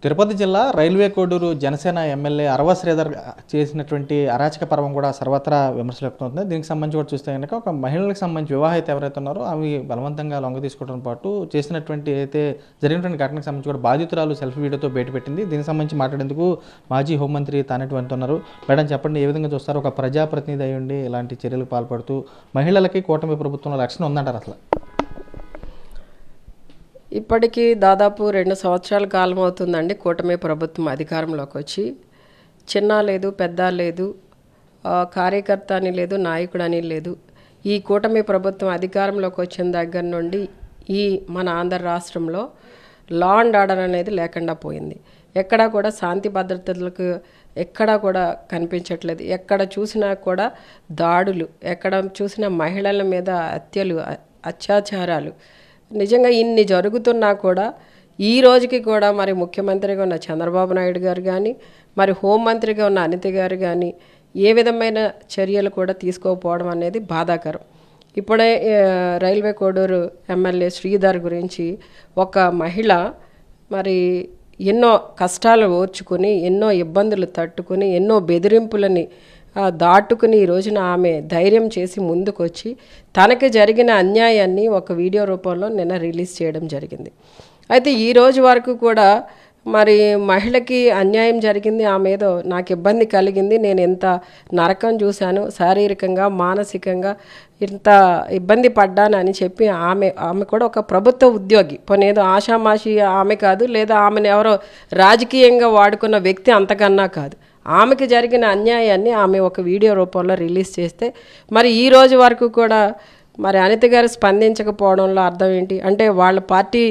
తిరుపతి జిల్లా railway Koduru Janasena MLA అరవ శ్రీధర్ చేసినటువంటి అరాచక పర్వం కూడా సర్వత్రా విమర్శలు వ్యక్తమవుతుంది. దీనికి సంబంధించి కూడా చూస్తే కనుక ఒక మహిళలకు సంబంధించి వివాహిత ఎవరైతే ఉన్నారో అవి బలవంతంగా లొంగ తీసుకోవడంతో పాటు చేసినటువంటి అయితే జరిగినటువంటి ఘటనకు సంబంధించి కూడా బాధితురాలు సెల్ఫీ వీడియోతో బయటపెట్టింది. దీనికి సంబంధించి మాట్లాడేందుకు మాజీ హోంమంత్రి తానేటి వనిత ఉన్నారు. మేడం చెప్పండి, ఏ విధంగా చూస్తారు? ఒక ప్రజాప్రతినిధి అయి ఉండి ఇలాంటి చర్యలకు పాల్పడుతూ మహిళలకి కూటమి ప్రభుత్వంలో రక్షణ ఉందంటారు అసలు? ఇప్పటికీ దాదాపు 2 సంవత్సరాల కాలం అవుతుందండి కూటమి ప్రభుత్వం అధికారంలోకి వచ్చి. చిన్న లేదు, పెద్ద లేదు, కార్యకర్త అని లేదు, నాయకుడు అని లేదు. ఈ కూటమి ప్రభుత్వం అధికారంలోకి వచ్చిన దగ్గర నుండి ఈ మన ఆంధ్ర రాష్ట్రంలో లా అండ్ ఆర్డర్ అనేది లేకుండా పోయింది. ఎక్కడా కూడా శాంతి భద్రతలకు ఎక్కడా కూడా కనిపించట్లేదు. ఎక్కడ చూసినా కూడా దాడులు, ఎక్కడ చూసినా మహిళల మీద హత్యలు, అత్యాచారాలు. నిజంగా ఇన్ని జరుగుతున్నా కూడా ఈ రోజుకి కూడా మరి ముఖ్యమంత్రిగా ఉన్న చంద్రబాబు నాయుడు గారు కానీ, మరి హోంమంత్రిగా ఉన్న అనిత గారు కానీ ఏ విధమైన చర్యలు కూడా తీసుకోకపోవడం అనేది బాధాకరం. ఇప్పుడే రైల్వే కోడూరు ఎమ్మెల్యే శ్రీధర్ గురించి ఒక మహిళ మరి ఎన్నో కష్టాలు ఓర్చుకుని, ఎన్నో ఇబ్బందులు తట్టుకుని, ఎన్నో బెదిరింపులని దాటుకుని ఈ రోజున ఆమె ధైర్యం చేసి ముందుకొచ్చి తనకి జరిగిన అన్యాయాన్ని ఒక వీడియో రూపంలో నిన్న రిలీజ్ చేయడం జరిగింది. అయితే ఈ రోజు వరకు కూడా మరి మహిళకి అన్యాయం జరిగింది, ఆమె ఏదో నాకు ఇబ్బంది కలిగింది, నేను ఎంత నరకం చూశాను, శారీరకంగా మానసికంగా ఇంత ఇబ్బంది పడ్డానని చెప్పి ఆమె కూడా ఒక ప్రభుత్వ ఉద్యోగి, పోనేదో ఆషామాషి ఆమె కాదు, లేదా ఆమెను ఎవరో రాజకీయంగా వాడుకున్న వ్యక్తి అంతకన్నా కాదు. ఆమెకి జరిగిన అన్యాయాన్ని ఆమె ఒక వీడియో రూపంలో రిలీజ్ చేస్తే మరి ఈ రోజు వరకు కూడా మరి అనిత గారు స్పందించకపోవడంలో అర్థం ఏంటి అంటే, వాళ్ళ పార్టీ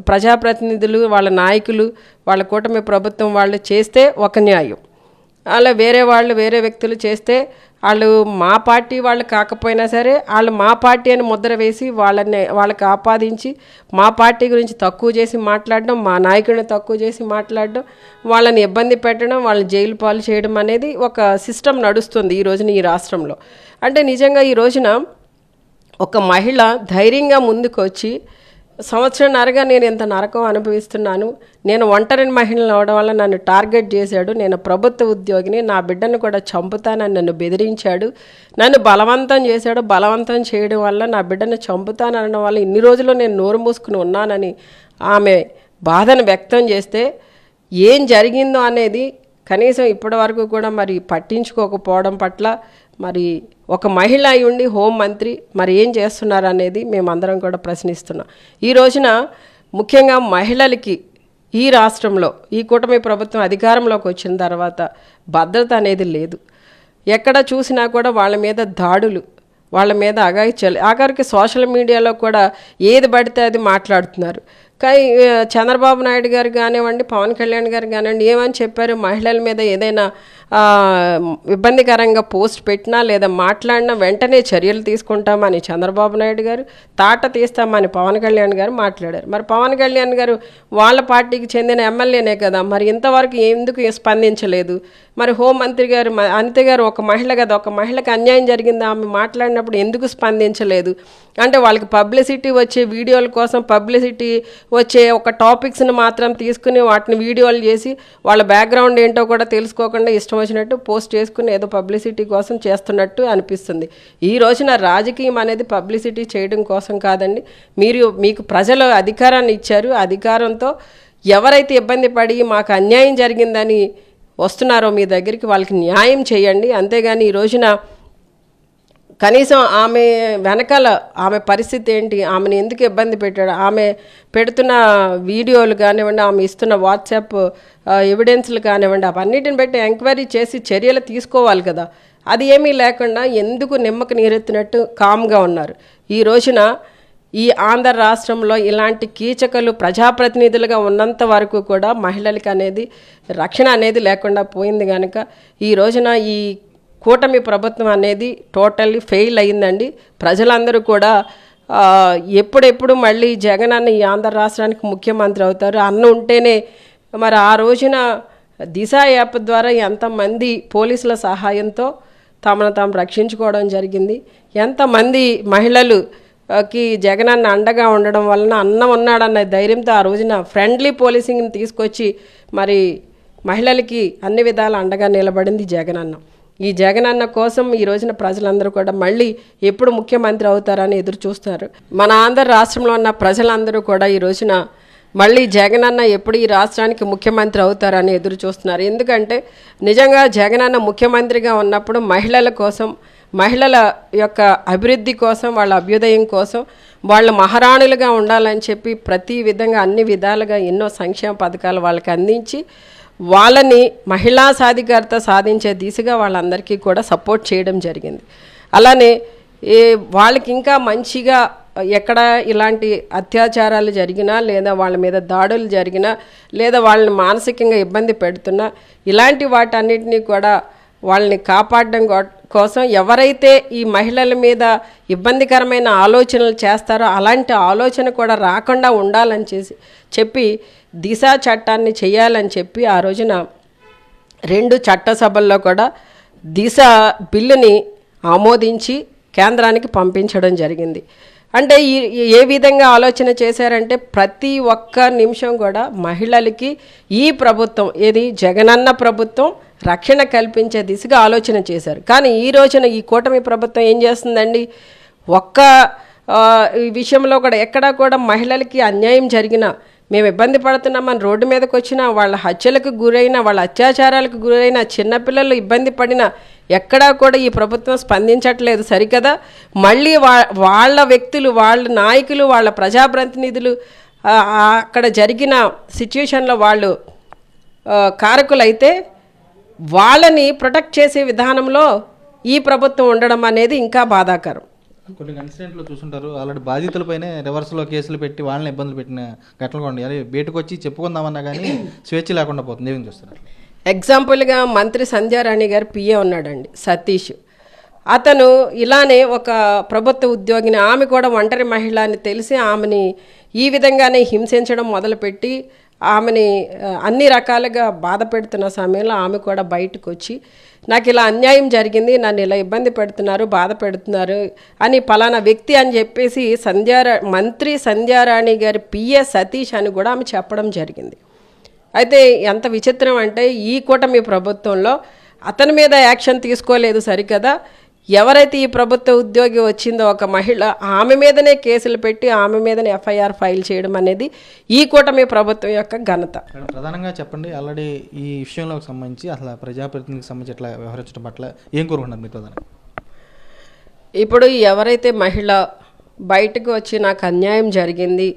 ప్రజాప్రతినిధులు, వాళ్ళ నాయకులు, వాళ్ళ కూటమి ప్రభుత్వం వాళ్ళు చేస్తే ఒక న్యాయం, అలా వేరే వ్యక్తులు చేస్తే వాళ్ళు మా పార్టీ వాళ్ళు కాకపోయినా సరే వాళ్ళు మా పార్టీ అని ముద్ర వేసి వాళ్ళకి ఆపాదించి మా పార్టీ గురించి తక్కువ చేసి మాట్లాడడం, మా నాయకుడిని తక్కువ చేసి మాట్లాడడం, వాళ్ళని ఇబ్బంది పెట్టడం, వాళ్ళని జైలు పాలు చేయడం అనేది ఒక సిస్టమ్ నడుస్తుంది ఈ రోజున ఈ రాష్ట్రంలో. అంటే నిజంగా ఈ రోజున ఒక మహిళ ధైర్యంగా ముందుకు వచ్చి సంవత్సరంన్నరగా నేను ఇంత నరకం అనుభవిస్తున్నాను, నేను ఒంటరి మహిళను అవడం వల్ల నన్ను టార్గెట్ చేశాడు, నేను ప్రభుత్వ ఉద్యోగిని, నా బిడ్డను కూడా చంపుతానని నన్ను బెదిరించాడు, నన్ను బలవంతం చేశాడు, బలవంతం చేయడం వల్ల నా బిడ్డను చంపుతాననడం వల్ల ఇన్ని రోజులు నేను నోరు మూసుకుని ఉన్నానని ఆమె బాధను వ్యక్తం చేస్తే ఏం జరిగిందో అనేది కనీసం ఇప్పటి వరకు కూడా మరి పట్టించుకోకపోవడం పట్ల మరి ఒక మహిళ అయి ఉండి హోంమంత్రి మరి ఏం చేస్తున్నారు అనేది మేమందరం కూడా ప్రశ్నిస్తున్నాం. ఈ రోజున ముఖ్యంగా మహిళలకి ఈ రాష్ట్రంలో ఈ కూటమి ప్రభుత్వం అధికారంలోకి వచ్చిన తర్వాత భద్రత అనేది లేదు. ఎక్కడ చూసినా కూడా వాళ్ళ మీద దాడులు, వాళ్ళ మీద అఘాయిత్యాలు, ఆఖరికి సోషల్ మీడియాలో కూడా ఏది పడితే అది మాట్లాడుతున్నారు. కానీ చంద్రబాబు నాయుడు గారు కానివ్వండి, పవన్ కళ్యాణ్ గారు కానివ్వండి ఏమని చెప్పారు, మహిళల మీద ఏదైనా ఇబ్బందికరంగా పోస్ట్ పెట్టినా లేదా మాట్లాడినా వెంటనే చర్యలు తీసుకుంటామని చంద్రబాబు నాయుడు గారు, తాట తీస్తామని పవన్ కళ్యాణ్ గారు మాట్లాడారు. మరి పవన్ కళ్యాణ్ గారు వాళ్ళ పార్టీకి చెందిన ఎమ్మెల్యేనే కదా, మరి ఇంతవరకు ఎందుకు స్పందించలేదు? మరి హోంమంత్రి గారు అనిత గారు ఒక మహిళ కదా, ఒక మహిళకి అన్యాయం జరిగింది, ఆమె మాట్లాడినప్పుడు ఎందుకు స్పందించలేదు? అంటే వాళ్ళకి పబ్లిసిటీ వచ్చే వీడియోల కోసం, పబ్లిసిటీ వచ్చే ఒక టాపిక్స్ని మాత్రం తీసుకుని వాటిని వీడియోలు చేసి వాళ్ళ బ్యాక్గ్రౌండ్ ఏంటో కూడా తెలుసుకోకుండా ఇష్టం వచ్చినట్టు పోస్ట్ చేసుకుని ఏదో పబ్లిసిటీ కోసం చేస్తున్నట్టు అనిపిస్తుంది. ఈ రోజున రాజకీయం అనేది పబ్లిసిటీ చేయడం కోసం కాదండి. మీకు ప్రజలు అధికారాన్ని ఇచ్చారు, అధికారంతో ఎవరైతే ఇబ్బంది పడి మాకు అన్యాయం జరిగిందని వస్తున్నారో మీ దగ్గరికి వాళ్ళకి న్యాయం చేయండి. అంతేగాని ఈ రోజున కనీసం ఆమె వెనకాల ఆమె పరిస్థితి ఏంటి, ఆమెను ఎందుకు ఇబ్బంది పెట్టాడు, ఆమె పెడుతున్న వీడియోలు కానివ్వండి, ఆమె ఇస్తున్న వాట్సాప్ ఎవిడెన్స్లు కానివ్వండి, అవన్నిటిని బట్టి ఎంక్వైరీ చేసి చర్యలు తీసుకోవాలి కదా. అది ఏమీ లేకుండా ఎందుకు నిమ్మకు నీరెత్తినట్టు కామ్గా ఉన్నారు. ఈ రోజున ఈ ఆంధ్ర రాష్ట్రంలో ఇలాంటి కీచకులు ప్రజాప్రతినిధులుగా ఉన్నంత వరకు కూడా మహిళలకి అనేది రక్షణ అనేది లేకుండా పోయింది కనుక ఈ రోజున ఈ కూటమి ప్రభుత్వం అనేది టోటల్లీ ఫెయిల్ అయ్యిందండి. ప్రజలందరూ కూడా ఎప్పుడెప్పుడు మళ్ళీ జగన్ అన్న ఈ ఆంధ్ర రాష్ట్రానికి ముఖ్యమంత్రి అవుతారు అన్న ఉంటేనే మరి ఆ రోజున దిశ యాప్ ద్వారా ఎంతమంది పోలీసుల సహాయంతో తమను తాము రక్షించుకోవడం జరిగింది, ఎంతమంది మహిళలు కి జగనన్న అండగా ఉండడం వలన అన్నం ఉన్నాడన్న ధైర్యంతో ఆ రోజున ఫ్రెండ్లీ పోలీసింగ్ని తీసుకొచ్చి మరి మహిళలకి అన్ని విధాల అండగా నిలబడింది జగనన్న. ఈ జగనన్న కోసం ఈ రోజున ప్రజలందరూ కూడా మళ్ళీ ఎప్పుడు ముఖ్యమంత్రి అవుతారని ఎదురు చూస్తున్నారు. మన ఆంధ్ర రాష్ట్రంలో ఉన్న ప్రజలందరూ కూడా ఈ రోజున మళ్ళీ జగనన్న ఎప్పుడు ఈ రాష్ట్రానికి ముఖ్యమంత్రి అవుతారని ఎదురు చూస్తున్నారు. ఎందుకంటే నిజంగా జగనన్న ముఖ్యమంత్రిగా ఉన్నప్పుడు మహిళల కోసం, మహిళల యొక్క అభివృద్ధి కోసం, వాళ్ళ అభ్యుదయం కోసం, వాళ్ళ మహారాణులుగా ఉండాలని చెప్పి ప్రతి విధంగా అన్ని విధాలుగా ఎన్నో సంక్షేమ పథకాలు వాళ్ళకి అందించి వాళ్ళని మహిళా సాధికారత సాధించే దిశగా వాళ్ళందరికీ కూడా సపోర్ట్ చేయడం జరిగింది. అలానే వాళ్ళకి ఇంకా మంచిగా ఎక్కడ ఇలాంటి అత్యాచారాలు జరిగినా లేదా వాళ్ళ మీద దాడులు జరిగినా లేదా వాళ్ళని మానసికంగా ఇబ్బంది పెడుతున్నా ఇలాంటి వాటన్నిటినీ కూడా వాళ్ళని కాపాడడం కోసం ఎవరైతే ఈ మహిళల మీద ఇబ్బందికరమైన ఆలోచనలు చేస్తారో అలాంటి ఆలోచన కూడా రాకుండా ఉండాలని చెప్పి దిశా చట్టాన్ని చేయాలని చెప్పి ఆ రోజున 2 చట్టసభల్లో కూడా దిశ బిల్లుని ఆమోదించి కేంద్రానికి పంపించడం జరిగింది. అంటే ఏ విధంగా ఆలోచన చేశారంటే ప్రతి ఒక్క నిమిషం కూడా మహిళలకి ఈ ప్రభుత్వం ఏది జగనన్న ప్రభుత్వం రక్షణ కల్పించే దిశగా ఆలోచన చేశారు. కానీ ఈ రోజున ఈ కూటమి ప్రభుత్వం ఏం చేస్తుందండి, ఒక్క ఈ విషయంలో కూడా ఎక్కడా కూడా మహిళలకి అన్యాయం జరిగినా, మేము ఇబ్బంది పడుతున్నామని రోడ్డు మీదకి వచ్చినా, వాళ్ళ హత్యలకు గురైన, వాళ్ళ అత్యాచారాలకు గురైన, చిన్నపిల్లలు ఇబ్బంది పడినా ఎక్కడా కూడా ఈ ప్రభుత్వం స్పందించట్లేదు. సరికదా, మళ్ళీ వాళ్ళ వ్యక్తులు, వాళ్ళ నాయకులు, వాళ్ళ ప్రజాప్రతినిధులు అక్కడ జరిగిన సిచ్యుయేషన్లో వాళ్ళు కారకులైతే వాళ్ళని ప్రొటెక్ట్ చేసే విధానంలో ఈ ప్రభుత్వం ఉండడం అనేది ఇంకా బాధాకరం. కొన్ని ఇన్సిడెంట్లు చూసుంటారు, ఆల్రెడీ బాధితులపైనే రివర్స్లో కేసులు పెట్టి వాళ్ళని ఇబ్బందులు పెట్టిన ఘటనలు కూడా అదే బయటకు వచ్చి చెప్పుకుందామన్నా కానీ స్వేచ్ఛ లేకుండా పోతుంది. ఏం చూస్తున్నారు? ఎగ్జాంపుల్గా మంత్రి సంధ్యారాణి గారు పిఏ ఉన్నాడండి సతీష్. అతను ఇలానే ఒక ప్రభుత్వ ఉద్యోగిని, ఆమె కూడా ఒంటరి మహిళ అని తెలిసి ఆమెని ఈ విధంగానే హింసించడం మొదలుపెట్టి ఆమెని అన్ని రకాలుగా బాధ పెడుతున్న సమయంలో ఆమె కూడా బయటకు వచ్చి నాకు ఇలా అన్యాయం జరిగింది, నన్ను ఇలా ఇబ్బంది పెడుతున్నారు, బాధ పెడుతున్నారు అని పలానా వ్యక్తి అని చెప్పేసి మంత్రి సంధ్యారాణి గారి పిఏ సతీష్ అని కూడా ఆమె చెప్పడం జరిగింది. అయితే ఎంత విచిత్రం అంటే ఈ కూటమి ప్రభుత్వంలో అతని మీద యాక్షన్ తీసుకోలేదు సరికదా, ఎవరైతే ఈ ప్రభుత్వ ఉద్యోగి వచ్చిందో ఒక మహిళ, ఆమె మీదనే కేసులు పెట్టి ఆమె మీదనే ఎఫ్ఐఆర్ ఫైల్ చేయడం అనేది ఈ కూటమి ప్రభుత్వం యొక్క ఘనత. ప్రధానంగా చెప్పండి, ఆల్రెడీ ఈ విషయంలోకి సంబంధించి అసలు ప్రజాప్రతినిధికి సంబంధించి ఎట్లా వ్యవహరించడం పట్ల ఏం కోరుకుంటున్నారు మీరు ప్రధానంగా? ఇప్పుడు ఎవరైతే మహిళ బయటకు వచ్చి నాకు అన్యాయం జరిగింది,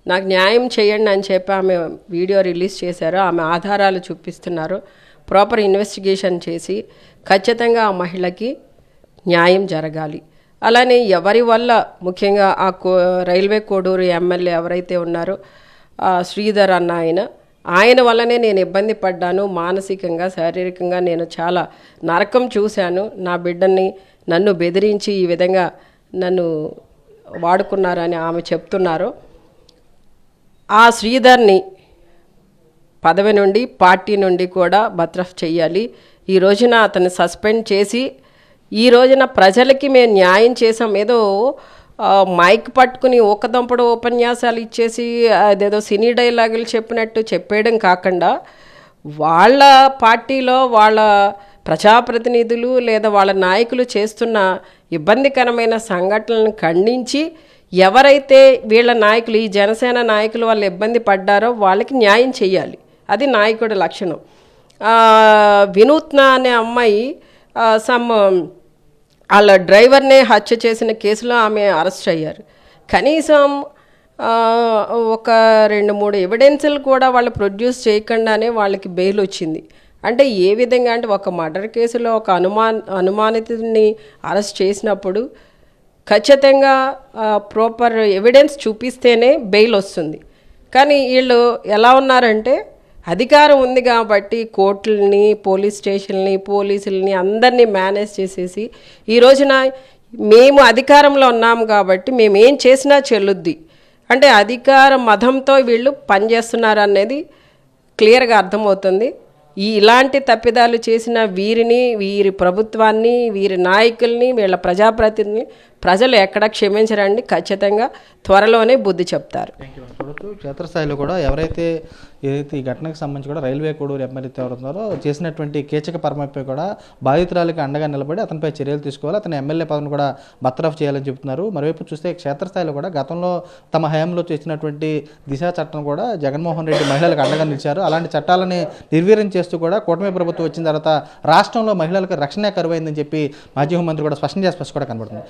నాకు న్యాయం చేయండి అని చెప్పి ఆమె వీడియో రిలీజ్ చేశారో, ఆమె ఆధారాలు చూపిస్తున్నారు, ప్రాపర్ ఇన్వెస్టిగేషన్ చేసి ఖచ్చితంగా ఆ మహిళకి న్యాయం జరగాలి. అలానే ఎవరి వల్ల, ముఖ్యంగా ఆ రైల్వే కోడూరు ఎమ్మెల్యే ఎవరైతే ఉన్నారో శ్రీధర్ అన్న ఆయన వల్లనే నేను ఇబ్బంది పడ్డాను, మానసికంగా శారీరకంగా నేను చాలా నరకం చూశాను, నా బిడ్డని నన్ను బెదిరించి ఈ విధంగా నన్ను వాడుకున్నారని ఆమె చెప్తున్నారు. ఆ శ్రీధర్ని పదవి నుండి, పార్టీ నుండి కూడా బర్తరఫ్ చేయాలి. ఈ రోజున అతన్ని సస్పెండ్ చేసి ఈ రోజున ప్రజలకి మేము న్యాయం చేసాం, ఏదో మైక్ పట్టుకుని ఊకదంపడు ఉపన్యాసాలు ఇచ్చేసి అదేదో సినీ డైలాగులు చెప్పినట్టు చెప్పేయడం కాకుండా వాళ్ళ పార్టీలో వాళ్ళ ప్రజాప్రతినిధులు లేదా వాళ్ళ నాయకులు చేస్తున్న ఇబ్బందికరమైన సంఘటనలను ఖండించి ఎవరైతే వీళ్ళ నాయకులు, ఈ జనసేన నాయకులు వాళ్ళు ఇబ్బంది పడ్డారో వాళ్ళకి న్యాయం చేయాలి. అది నాయకుడి లక్షణం. వినూత్న అనే అమ్మాయి వాళ్ళ డ్రైవర్నే హత్య చేసిన కేసులో ఆమె అరెస్ట్ అయ్యారు. కనీసం ఒక 2-3 ఎవిడెన్సులు కూడా వాళ్ళు ప్రొడ్యూస్ చేయకుండానే వాళ్ళకి బెయిల్ వచ్చింది. అంటే ఏ విధంగా అంటే ఒక మర్డర్ కేసులో ఒక అనుమానితుడిని అరెస్ట్ చేసినప్పుడు ఖచ్చితంగా ప్రాపర్ ఎవిడెన్స్ చూపిస్తేనే బెయిల్ వస్తుంది. కానీ వీళ్ళు ఎలా ఉన్నారంటే అధికారం ఉంది కాబట్టి కోర్టులని, పోలీస్ స్టేషన్ని, పోలీసులని అందరినీ మేనేజ్ చేసేసి ఈ రోజున మేము అధికారంలో ఉన్నాము కాబట్టి మేము ఏం చేసినా చెల్లుద్ది అంటే అధికార మదంతో వీళ్ళు పనిచేస్తున్నారు అనేది క్లియర్గా అర్థమవుతుంది. ఇలాంటి తప్పిదాలు చేసిన వీరిని, వీరి ప్రభుత్వాన్ని, వీరి నాయకుల్ని, వీళ్ళ ప్రజాప్రతినిధిని ప్రజలు ఎక్కడ క్షమించరండి, ఖచ్చితంగా త్వరలోనే బుద్ధి చెప్తారు. చూడొచ్చు క్షేత్రస్థాయిలో కూడా ఏదైతే ఈ ఘటనకు సంబంధించి కూడా రైల్వే కోడూరు ఎమ్మెల్యే ఎవరున్నారో చేసినటువంటి కీచక పరమపై కూడా బాధితురాలికి అండగా నిలబడి అతనిపై చర్యలు తీసుకోవాలి, అతని ఎమ్మెల్యే పదవిని కూడా బర్తరఫ్ చేయాలని చెబుతున్నారు. మరోవైపు చూస్తే క్షేత్రస్థాయిలో కూడా గతంలో తమ హయాంలో చేసినటువంటి దిశ చట్టం కూడా జగన్మోహన్ రెడ్డి మహిళలకు అండగా నిలిచారు. అలాంటి చట్టాలని నిర్వీర్యం చేస్తూ కూడా కూటమి ప్రభుత్వం వచ్చిన తర్వాత రాష్ట్రంలో మహిళలకు రక్షణ కరువైందని చెప్పి మాజీ హోంమంత్రి కూడా స్పష్టం చేసి కూడా కనబడుతుంది.